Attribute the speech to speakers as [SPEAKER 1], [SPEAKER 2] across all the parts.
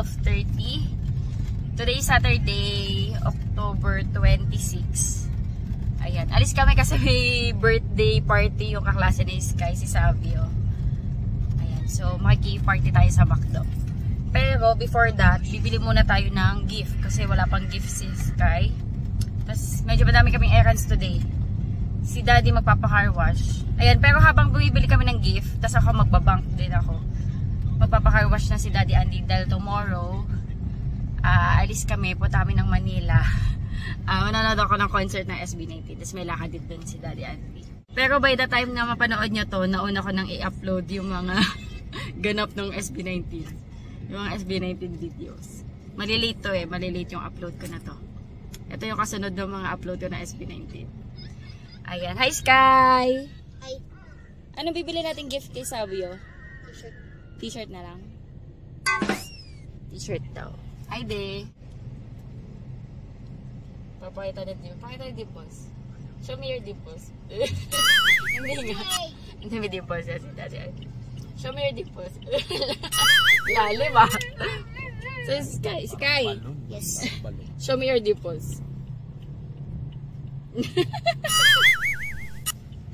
[SPEAKER 1] 12:30. Today is Saturday, October 26. Ayan, alis kami kasi may birthday party yung kaklase ni Sky, si Savio. Ayan, so makiki-party tayo sa McDo. Pero before that, bibili muna tayo ng gift kasi wala pang gift si Sky. Tapos medyo madami kaming errands today. Si Daddy magpapa-car wash. Ayan, pero habang bumibili kami ng gift, tapos ako magbabank din ako. Magpapa-car wash na si Daddy Andy dahil tomorrow, alis kami, punta kami ng Manila. Manonood ako ng concert ng SB19. Tapos may lakad din si Daddy Andy. Pero by the time na mapanood nyo to, nauna ko nang i-upload yung mga ganap ng SB19. Yung mga SB19 videos. Malilate to eh. Malilate yung upload ko na to. Ito yung kasunod ng mga upload ko ng SB19. Ayan. Hi, Sky!
[SPEAKER 2] Hi.
[SPEAKER 1] Anong bibili natin gift kay Savio?
[SPEAKER 2] T-shirt.
[SPEAKER 1] T-shirt na lang. T-shirt daw. Hi, De. Papakita natin yun. Pakita yung dimples. Show me your dimples. Hindi nga. Hindi may dimples yan si Daddy. Show me your dimples. Lalim ah. So, Sky.
[SPEAKER 2] Yes.
[SPEAKER 1] Show me your dimples.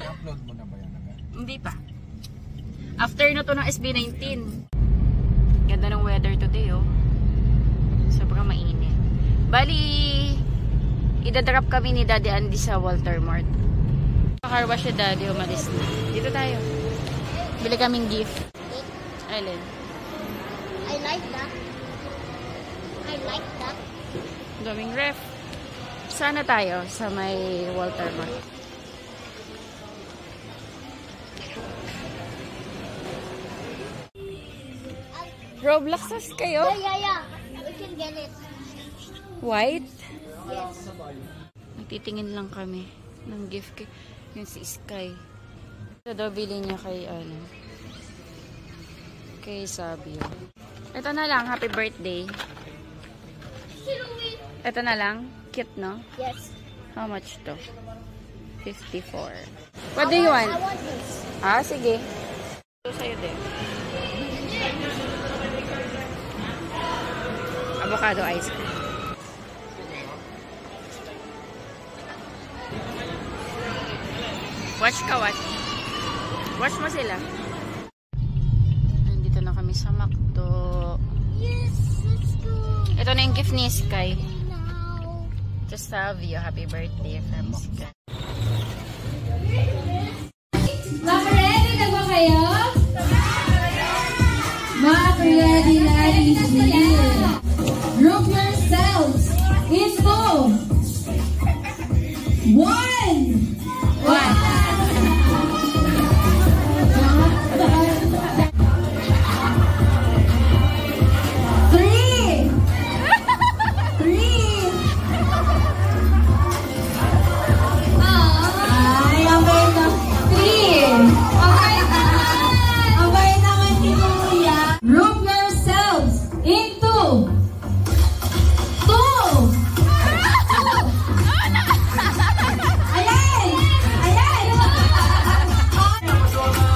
[SPEAKER 3] I-upload mo na ba yan agad?
[SPEAKER 1] Hindi pa. After na to ng SB19. Ganda ng weather today oh. Sobrang mainit. Bali, idadrop kami ni Daddy Andy sa Walter Mart. Car wash si Daddy, umalis na. Dito tayo. Bili kaming gift. Alin?
[SPEAKER 2] I like that. I like that.
[SPEAKER 1] Daming ref. Sana tayo sa may Walter Mart. Robloxes kayo?
[SPEAKER 2] Yeah. We can get it.
[SPEAKER 1] White?
[SPEAKER 2] Yes.
[SPEAKER 1] Nagtitingin lang kami ng gift kay yung si Sky. Ito daw bilhin niya kay kay Savio. Ito na lang, happy birthday. Ito na lang, cute no?
[SPEAKER 2] Yes.
[SPEAKER 1] How much to? 54. What do you want?
[SPEAKER 2] I want this.
[SPEAKER 1] Sige. Ito sa'yo din. Avocado ice cream. Watch ka, watch. Watch mo sila. Nandito na kami sa McDo.
[SPEAKER 2] Yes, let's go.
[SPEAKER 1] Ito na yung gift ni Sky.
[SPEAKER 2] Now.
[SPEAKER 1] To Savio. Happy birthday from Sky.
[SPEAKER 4] Ready na ba kayo? Ready is here. Group yourselves into one. Three. Ay, abay na. Three. Abay naman ni Kuya. Group yourselves into two. Ayan!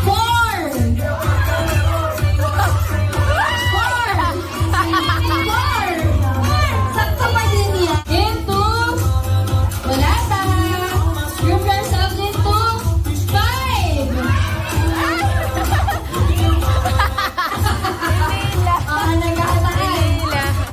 [SPEAKER 4] Four. Sakto pa din yan. Into wala pa. Group yourselves into five. Nagkakataan.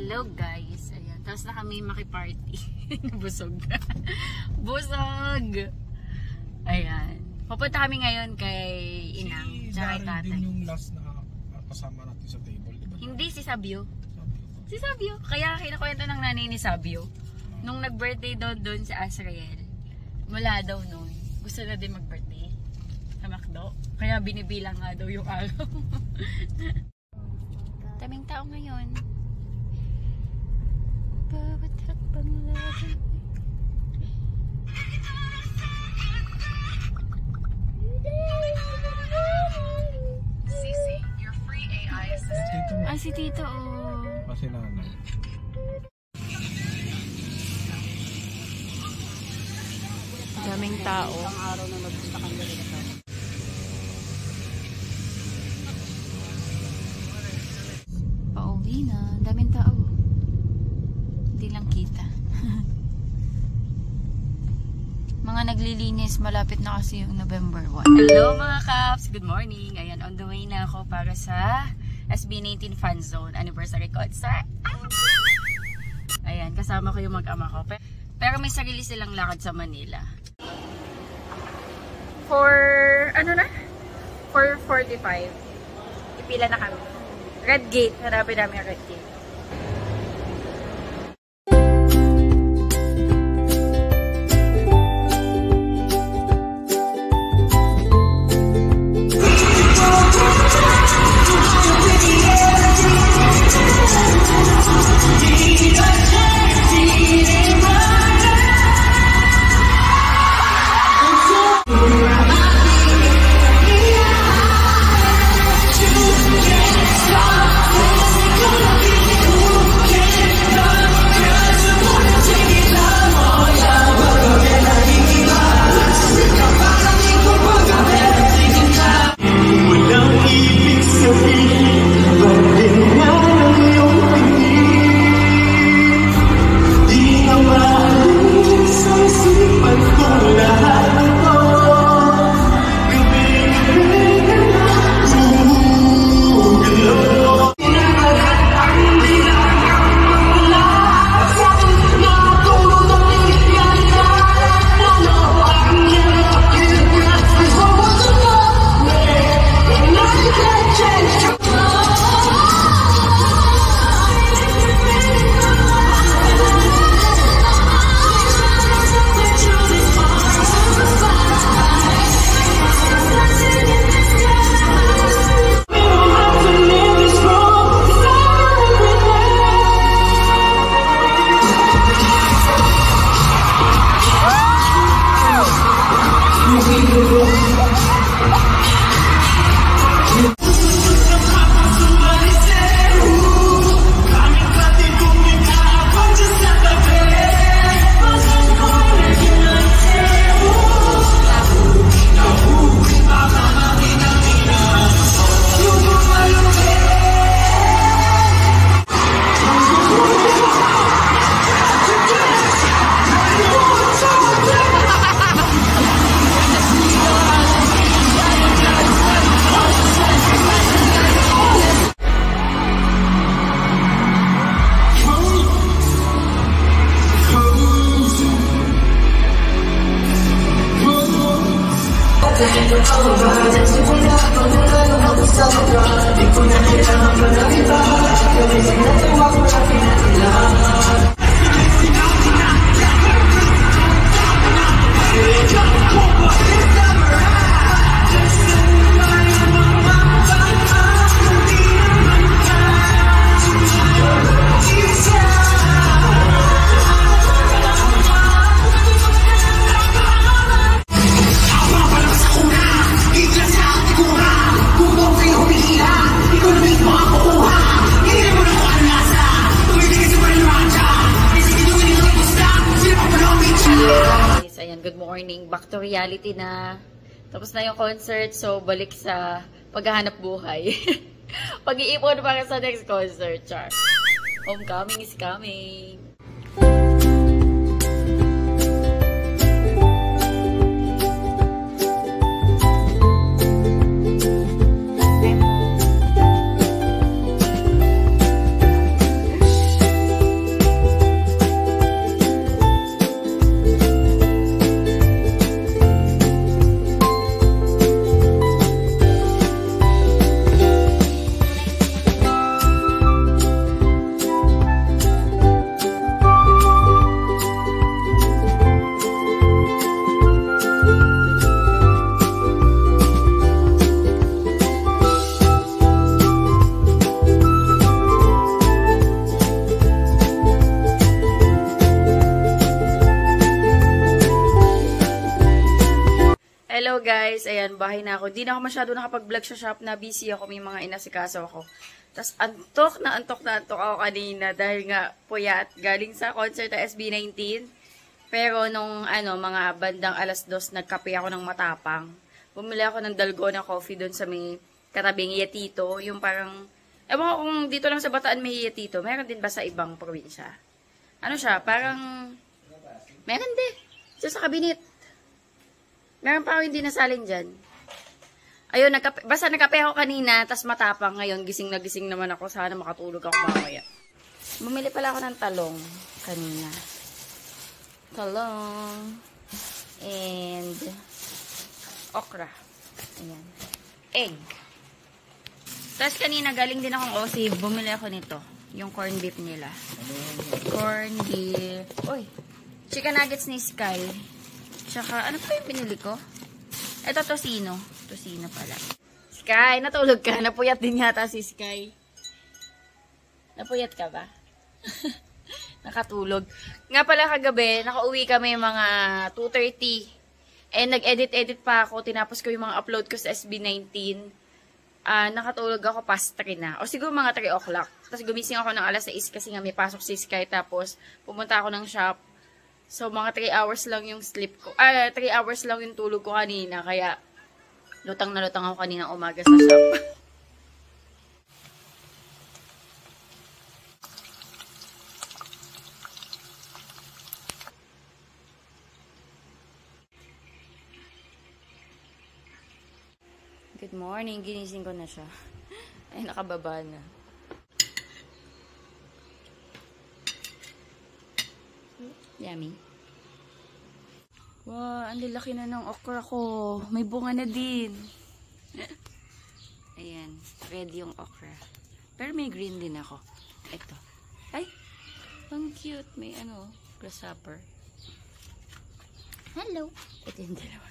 [SPEAKER 1] Hello guys. Ayan. Tapos na kami makiparty. Busog. Busog! Ayan. Papunta kami ngayon kay Inang. Tsaka kay tatay.
[SPEAKER 3] din yung last na kasama natin sa table, di ba?
[SPEAKER 1] Hindi, si Sabio. Si Sabio. Kaya kinakwento ng nanay ni Sabio. Nung nag-birthday daw doon si Asriel, mula daw noon, gusto na din mag-birthday sa McDo. Kaya binibilang nga daw yung araw. Daming tao ngayon. Bawat hakbang laban.
[SPEAKER 5] Cece, your free AI assistant.
[SPEAKER 3] Dito mo.
[SPEAKER 1] Ah, si Tito, oh.
[SPEAKER 3] Kasi nanay.
[SPEAKER 1] Daming tao. Pauwi na. Daming tao. Hindi lang kita. Mga naglilinis. Malapit na kasi yung November 1. Hello mga Kaps! Good morning. Ayan, on the way na ako para sa SB19 Fan Zone Anniversary Concert. Ayan, kasama ko yung mag-ama ko. Pero may sarili silang lakad sa Manila. For, ano na? 4:45. Ipila na kami. Red Gate. Hanapin namin yung Red Gate. Good morning. Back to reality na. Tapos na yung concert. So, balik sa paghahanap buhay. Pag-iipon para sa next concert. Char. Homecoming is coming. Hello guys, ayan, bahay na ako. Di na ako masyado nakapag-vlog sa shop na busy ako, may mga inasikaso ako. Tapos antok na antok ako kanina dahil nga puyat, galing sa concert ng SB19. Pero nung mga bandang alas 2, nagkape ako ng matapang. Bumili ako ng dalgona coffee doon sa may katabing Yatito, yung parang, ewan ko kung dito lang sa Bataan may Yatito, meron din ba sa ibang probinsya? Ano siya, parang, meron din, siya sa kabinet. Meron pa ako hindi nasalin dyan. Ayun, basta nagkape ako kanina, tas matapang. Ngayon, gising na gising naman ako. Sana makatulog ako mamaya. Bumili pala ako ng talong kanina. Talong. And okra. Ayan. Egg. Tapos kanina, galing din akong OC. Bumili ako nito. Yung corn beef nila. Corn beef. Uy, chicken nuggets ni Sky. Tsaka, ano pa yung binili ko? Ito, tosino. Tosino pala. Sky, natulog ka. Napuyat din yata si Sky. Napuyat ka ba? Nakatulog. Nga pala kagabi, nakauwi kami mga 2:30. And nag-edit-edit pa ako. Tinapos ko yung mga upload ko sa SB19. Nakatulog ako past 3 na. O siguro mga 3 o'clock. Tapos gumising ako ng alas 6 kasi nga may pasok si Sky. Tapos pumunta ako ng shop. So, mga 3 hours lang yung sleep ko. 3 hours lang yung tulog ko kanina. Kaya, lutang na lutang ako kanina umaga sa shop. Good morning. Ginising ko na siya. Ay, nakababa na. Yummy. Wow, ang lalaki na ng okra ko. May bunga na din. Ayan, ready yung okra. Pero may green din ako. Ito. Ay, ang cute. May grasshopper.
[SPEAKER 2] Hello.
[SPEAKER 1] Ito yung dalawa.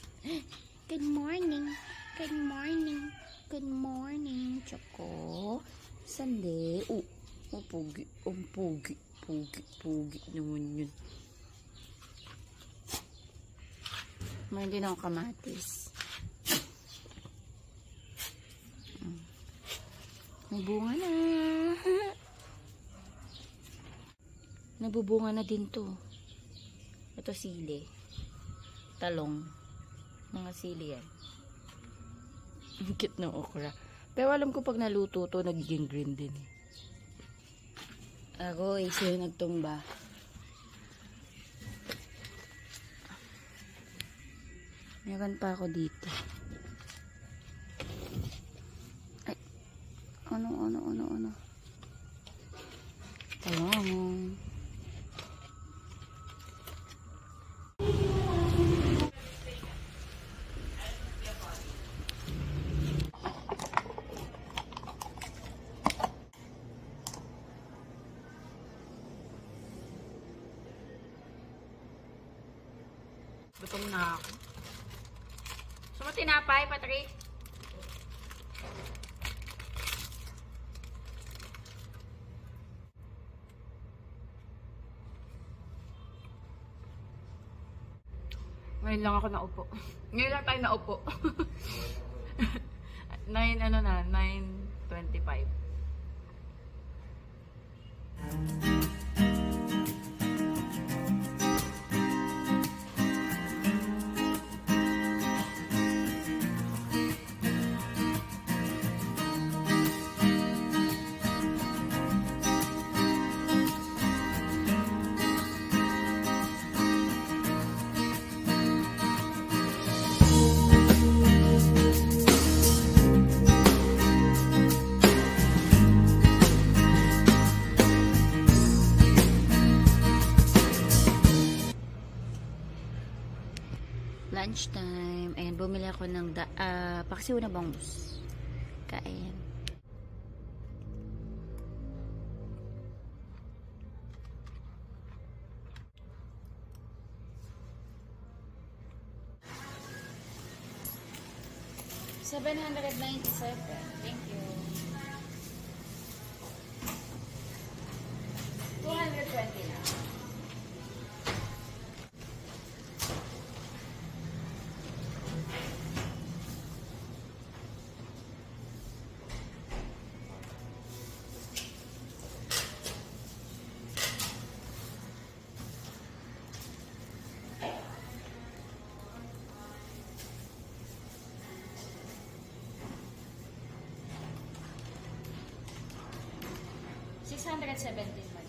[SPEAKER 2] Good morning. Good morning. Good morning.
[SPEAKER 1] Choco. Sunday. Pugi. Pugi naman yun. Mayroon din akong kamatis. May bunga na. Nabubunga na din to. Ito sili. Talong. Mga sili yan. Ang cute ng okra. Pero alam ko pag naluto to, nagiging green din. Agoy, sino nagtumba? Meron pa ako dito. Ay. Ano? Talong. Gutom na ako. Sumo tinapay, Patrick. Ngayon lang ako naupo. Ngayon lang tayo naupo. 9:25. Lunchtime. Ayan, bumili ako ng paksiw na bangus. Kain. $797. Thank you. 220 na. 117 man.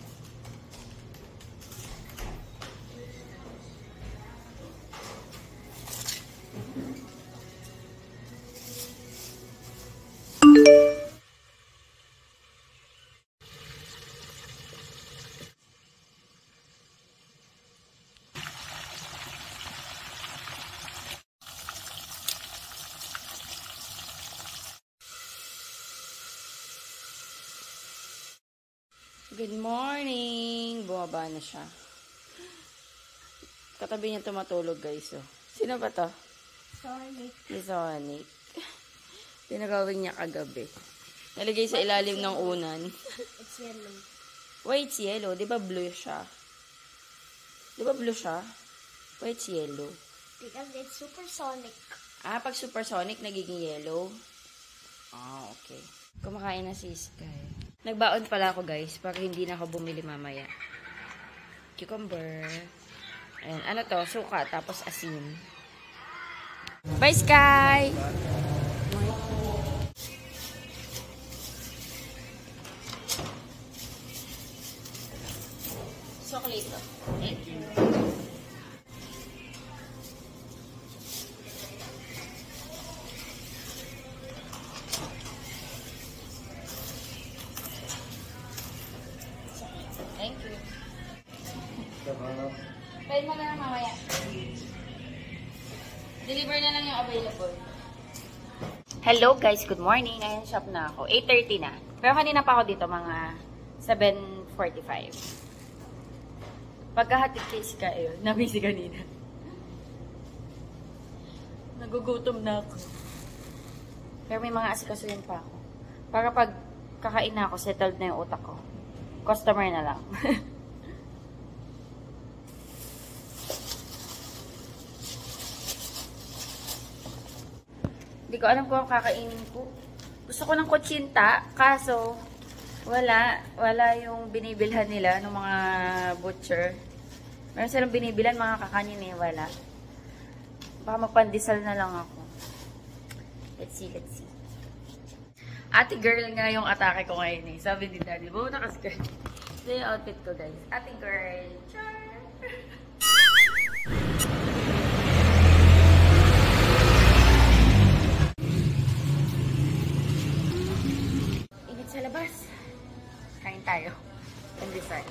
[SPEAKER 1] Good morning! Bumaba na siya. Katabi niya tumatulog, guys. Oh. Sino ba to?
[SPEAKER 2] Sonic.
[SPEAKER 1] Si Sonic. Pinagawin niya kagabi. Nalagay sa ilalim ng unan.
[SPEAKER 2] It's yellow.
[SPEAKER 1] Why it's yellow? Di ba blue siya? Di ba blue siya? Why it's yellow?
[SPEAKER 2] Because it's supersonic.
[SPEAKER 1] Ah, pag supersonic, nagiging yellow? Ah, okay. Kumakain na si Sky. Nagbaon pala ako, guys, para hindi na ako bumili mamaya. Cucumber. Ayan, ano to? Suka, tapos asin. Bye, Sky! Chocolate to. Thank you. Thank you. Pwede mo na lang mamaya. Deliver na lang yung available. Hello guys, good morning. Ayan, shop na ako. 8:30 na. Pero kanina pa ako dito, mga 7:45. Pagkahatid kay Sky, ayun, nabisi kanina. Nagugutom na ako. Pero may mga asikasuhin pa ako. Para pag kakain na ako, settled na yung utak ko. Customer na lang. Hindi ko alam kung kakainin ko. Gusto ko ng kutsinta, kaso wala yung binibilhan nila ng mga butcher. Meron silang binibilan, mga kakanin eh, wala. Baka magpandesal na lang ako. Let's see. Ate girl nga yung atake ko ngayon eh. Sabi ni Daddy, buo na kasi. Ito yung outfit ko, guys. Ate girl. Char! Init sa labas. Kain tayo. Pandesal.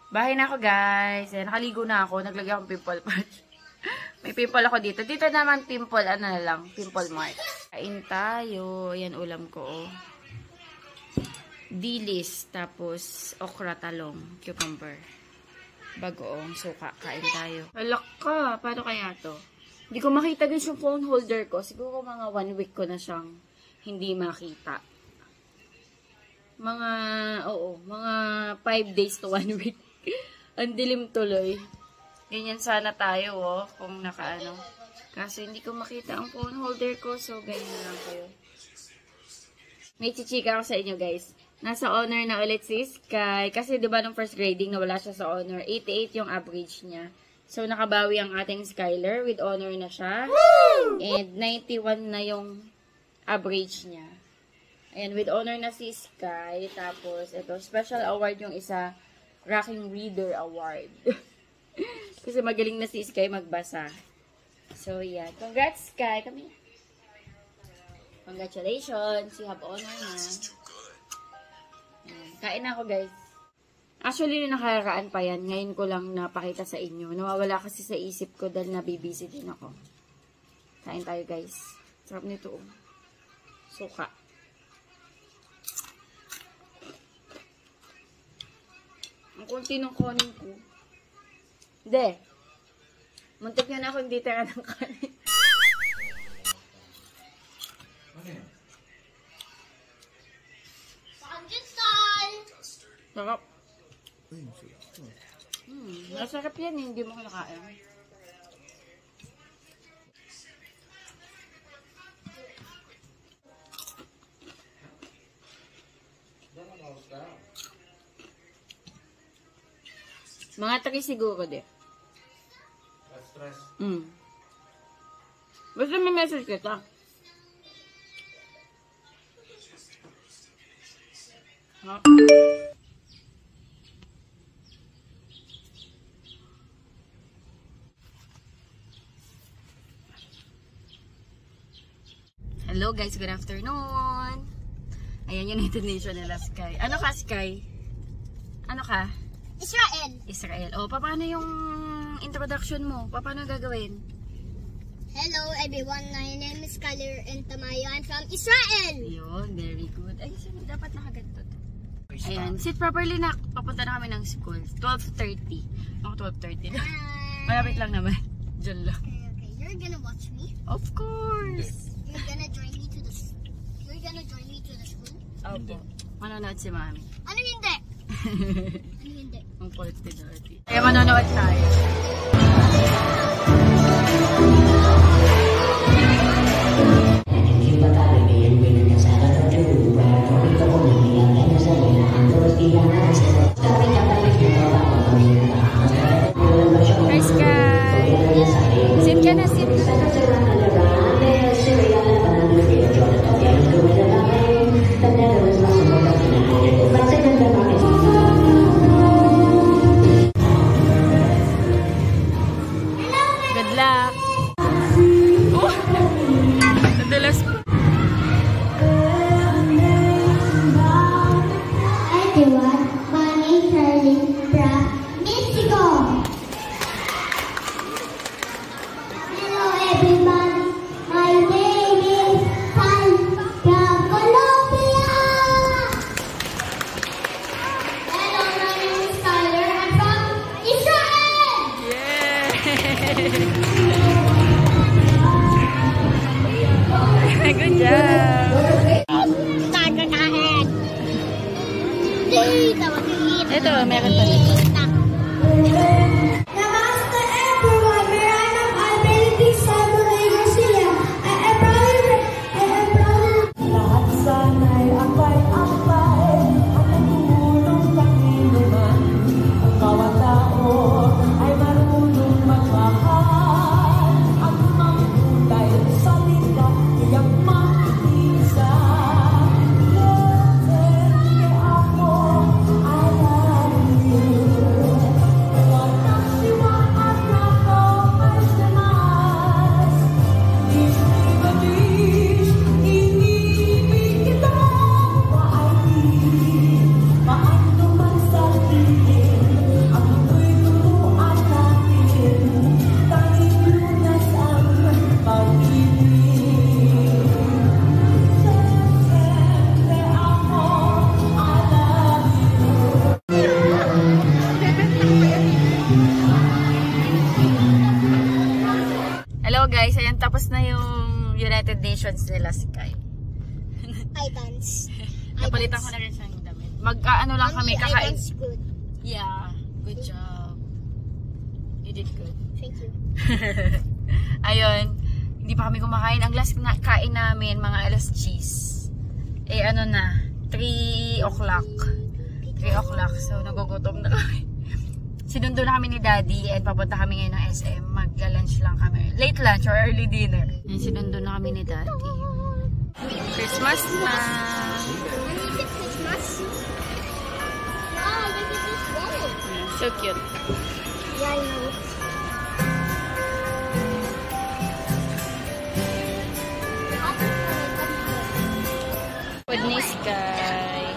[SPEAKER 1] Bahay na ako, guys. Ayan, nakaligo na ako. Naglagay akong pimple patch. May pimple ako dito. Dito naman pimple, ano na lang, pimple mark. Kain tayo. Ayan, ulam ko, oh. Dilis, tapos okra, talong, cucumber. Bagoong suka. Kain tayo. Alak ka. Paano kaya to? Hindi ko makita guys yung phone holder ko. Siguro mga 1 week ko na siyang hindi makita. Mga 5 days to 1 week. Ang dilim tuloy. Ganyan sana tayo, oh, kung nakaano. Kasi hindi ko makita ang phone holder ko, so ganyan na lang kayo. May chichika ako sa inyo, guys. Nasa honor na ulit si Sky. Kasi diba nung first grading, nawala siya sa honor. 88 yung average niya. So, nakabawi ang ating Skyler. With honor na siya. Woo! And 91 na yung average niya. Ayan, with honor na si Sky. Tapos, ito, special award yung isa. Rocking Reader Award. Kasi magaling na si Sky magbasa. So, yeah. Congrats, Sky. Kami. Congratulations. You have honor na. Kain na ako, guys. Actually, nakakaraan pa yan. Ngayon ko lang napakita sa inyo. Nawawala kasi sa isip ko dahil nabibisi din ako. Kain tayo, guys. Sarap nito, oh. Suka. Ang kunti ng kanin ko. Hindi. Muntik nyo na ako hindi tira ng kanin. Sarap. Masarap yan, hindi mo kinakain. Mga 3 siguro din.
[SPEAKER 3] Stress.
[SPEAKER 1] Basta may message kita. Ha? Hello guys, good afternoon. Ayan yung United Nation nila, Sky. Ano ka, Sky? Ano ka?
[SPEAKER 2] Israel.
[SPEAKER 1] Israel. O, paano yung introduction mo? Paano gagawin?
[SPEAKER 2] Hello everyone, my name is Skyler and Tamayo. I'm from Israel.
[SPEAKER 1] Yun, very good. Ay, dapat nakaganto to. Ayan, sit properly na. Papunta na kami ng school. 12:30. Ako 12:30 na. Malapit lang naman. Diyan lang.
[SPEAKER 2] Okay, you're gonna watch me.
[SPEAKER 1] Of course.
[SPEAKER 2] You're gonna join me to the school.
[SPEAKER 1] Opo. Manonood si Mami.
[SPEAKER 2] Ano hindi? Ano hindi?
[SPEAKER 1] Ang kulit dirty. Kaya manonood tayo. Hi, Sky! Sit ka na, sit ka na. Good luck! Oh! Nadulas po.
[SPEAKER 2] Everyone, my name is Charlie from Mexico. Hello everyone, my name is Sal from Colombia. Hello, my name is Skyler. I'm from Israel.
[SPEAKER 1] Yeah! Good job!
[SPEAKER 2] Tagakain. Dito, mag-iit.
[SPEAKER 1] Ito, meron pa dito.
[SPEAKER 2] Namaste everyone, Miranda Ability Salvador Garcia. I am proud.
[SPEAKER 6] Lahat sana'y apay-apay at nagtulong Panginoon. Ang bawat tao ay marunong magmahal. Ang mahulay sa liga, iyang makikisa. Lete ako, I love you. Watashi wa anako ay semas. Isibadish, inibig kita. Paano man sabihin, ang mu'y turuan natin. Tanging lunas ang pag-ibig. Siyempre ako, I love you.
[SPEAKER 1] Hello guys, ayan tapos na yung United Nations nila, Sky.
[SPEAKER 2] I dance.
[SPEAKER 1] Napalitan ko na rin siyang damit. Mag-ano lang kami,
[SPEAKER 2] Mommy, I
[SPEAKER 1] kakain.
[SPEAKER 2] dance good.
[SPEAKER 1] Yeah, good job. You did good.
[SPEAKER 2] Thank you.
[SPEAKER 1] Ayun, hindi pa kami kumakain. Ang last na kain namin, mga alas 10. Eh ano na, 3 o'clock. 3 o'clock, so nagugutom na kami. Sinundo na kami ni Daddy and papunta kami ngayon ng SM. Magla-lunch lang kami. Late lunch or early dinner. And sinundo na kami ni Daddy. Christmas na!
[SPEAKER 2] When is it Christmas? Wow, look at this bowl.
[SPEAKER 1] So cute.
[SPEAKER 2] Yeah, I know.
[SPEAKER 1] Food ni Sky.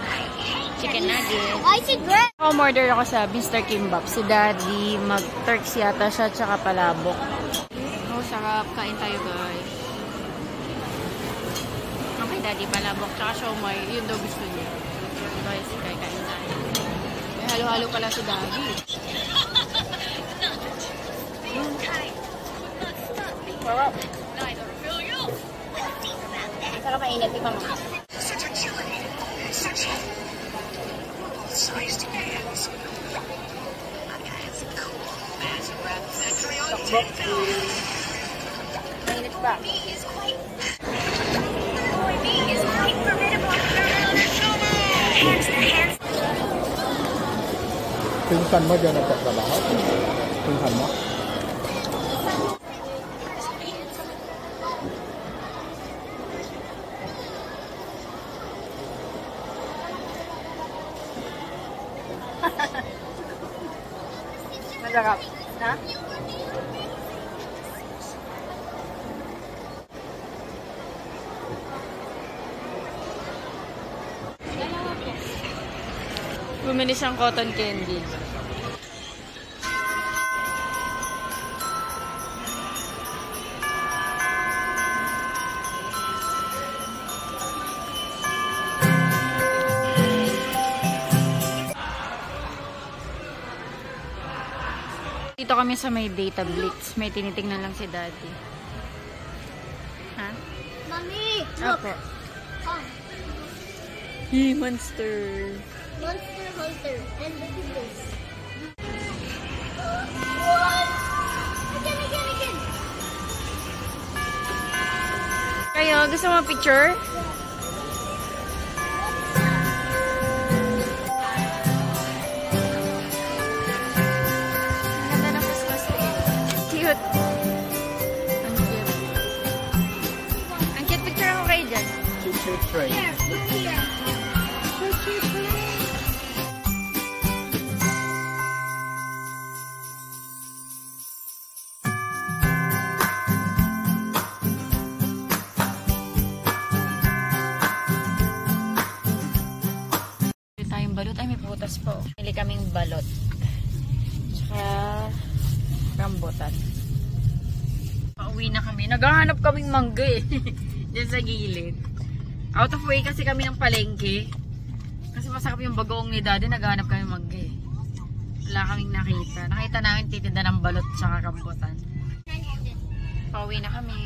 [SPEAKER 1] Chicken nugget.
[SPEAKER 2] Why is it red?
[SPEAKER 1] Order ako sa Mr. Kimbap. Si Daddy, mag-turks yata siya, tsaka palabok. Oh, sarap. Kain tayo, guys. Okay, Daddy, palabok, tsaka siomay. Yun daw gusto niya. Guys, kain tayo. May halo halo-halo pala si Daddy. Sarap. Sarap mainit. Ikaw mo. Takbok. Mainit ba?
[SPEAKER 3] Pinsan mo dyan nagtatrabaho? Pinsan mo?
[SPEAKER 1] Masarap. Ha? Bumili siyang cotton candy. Dito kami sa may data blitz. May tinitingnan lang si Daddy. Ha?
[SPEAKER 2] Mommy, look.
[SPEAKER 1] Opo.
[SPEAKER 2] Come.
[SPEAKER 1] Monster.
[SPEAKER 2] Monster Hunter. And look at this. What? Again.
[SPEAKER 1] Kayo, gusto mo picture? Ang ganda ng Christmas tree. Cute. Ang cute. Ang cute picture ako kayo dyan.
[SPEAKER 3] Choo-choo train.
[SPEAKER 2] Here, look here.
[SPEAKER 1] Tayong balot. Ay, may putas po. Pili kaming balot. Tsaka rambutan. Pauwi na kami. Naghahanap kaming mangga eh. Diyan sa gilid. Out of way kasi kami ng palengke. Kasi masarap yung bagoong ni Daddy. Naghahanap kami mangga eh. Wala kaming nakita. Nakita namin titinda ng balot tsaka rambutan. Pauwi na kami.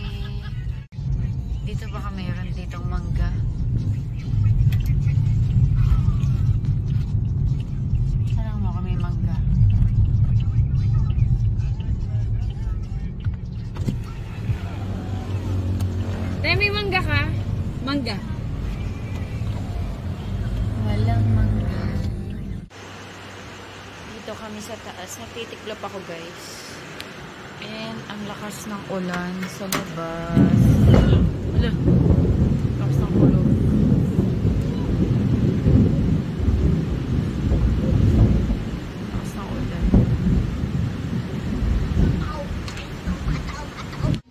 [SPEAKER 1] Dito ba kami meron ditong mangga? Saan mo kami mangga? Tayo may mangga ka? Mangga? Walang mangga. Dito kami sa taas. Natitiklop ako guys. And ang lakas ng ulan sa labas. Wala. Lakas ng ulan. Lakas ng ulan.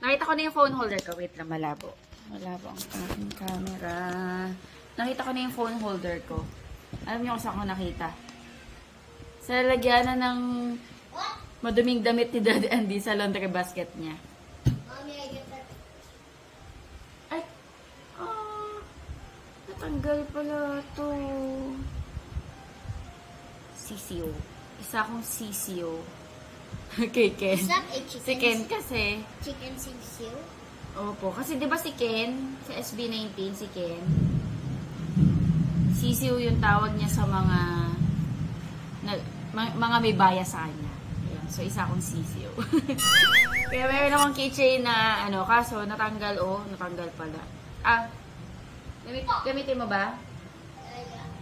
[SPEAKER 1] Nakita ko na yung phone holder ko. Wait lang, malabo. Malabo ang aking camera. Nakita ko na yung phone holder ko. Alam niyo kung saan ko nakita? Sa lalagyanan ng maduming damit ni Daddy Andy sa laundry basket niya.
[SPEAKER 2] Mommy, I get that.
[SPEAKER 1] Ay! Natanggal pala to. CCO. Isa akong CCO. Kay Ken.
[SPEAKER 2] Is that a
[SPEAKER 1] Si
[SPEAKER 2] chicken?
[SPEAKER 1] Ken kasi.
[SPEAKER 2] Chicken sisiu?
[SPEAKER 1] Opo. Kasi di ba si Ken, sa SB19 si Ken, CCO yung tawag niya sa mga may bias sa kanya. Ayan. So, isa akong CCO. Kaya mayroon akong keychain na, kaso natanggal, natanggal pala. Gamitin mo ba?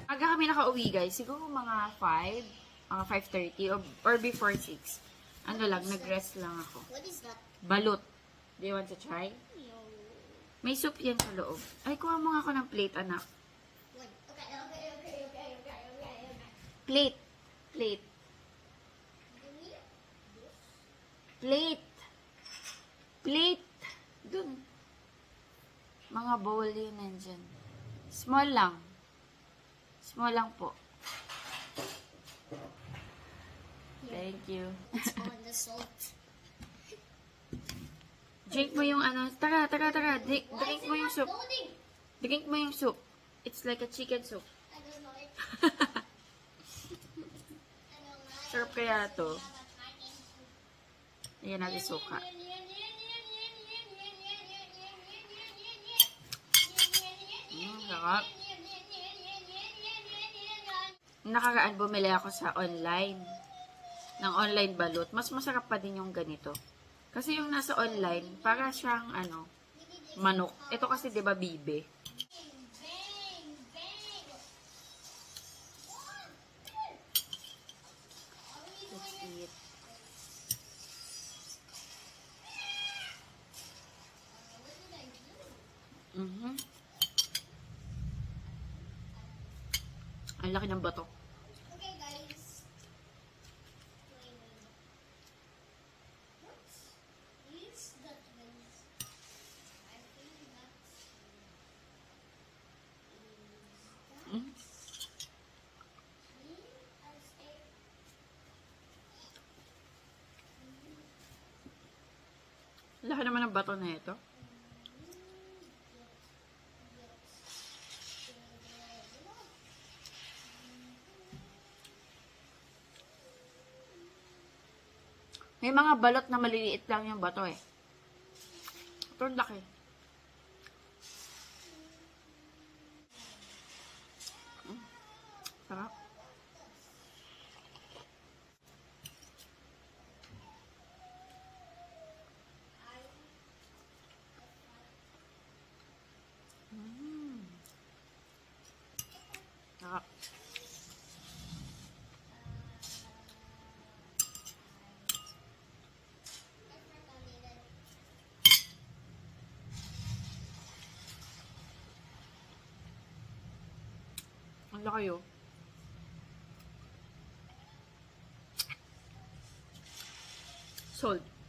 [SPEAKER 1] Aga kami nakauwi, guys. Siguro mga 5, mga 5:30 or before 6. Nag-rest lang ako.
[SPEAKER 2] What is that?
[SPEAKER 1] Balut. Do you want to try?
[SPEAKER 2] No.
[SPEAKER 1] May soup yan sa loob. Ay, kuha mo nga ako ng plate, anak.
[SPEAKER 2] Wait. Okay.
[SPEAKER 1] Plate. Plate. Plate. Plate. Dun. Mga bowl yun nandyan. Small lang. Small lang po. Thank you.
[SPEAKER 2] It's on the salt.
[SPEAKER 1] Drink mo yung Tara. Drink mo yung soup.
[SPEAKER 2] Loading.
[SPEAKER 1] Drink mo yung soup. It's like a chicken soup.
[SPEAKER 2] I don't know it.
[SPEAKER 1] Masarap kaya to. Ayan natin suka. Sarap. Nakaraan bumili ako sa online. Ng online balut. Mas masarap pa din yung ganito. Kasi yung nasa online, para siyang manok. Ito kasi 'di ba bibe? Let's eat. Ang laki ng bato.
[SPEAKER 2] Okay, guys. Is that wings? I think that's.
[SPEAKER 1] Ang laki naman ng bato na ito. May mga balot na maliliit lang yung bato eh. Ito ang laki. Sarap. Sarap. Ang laki oh. Salt.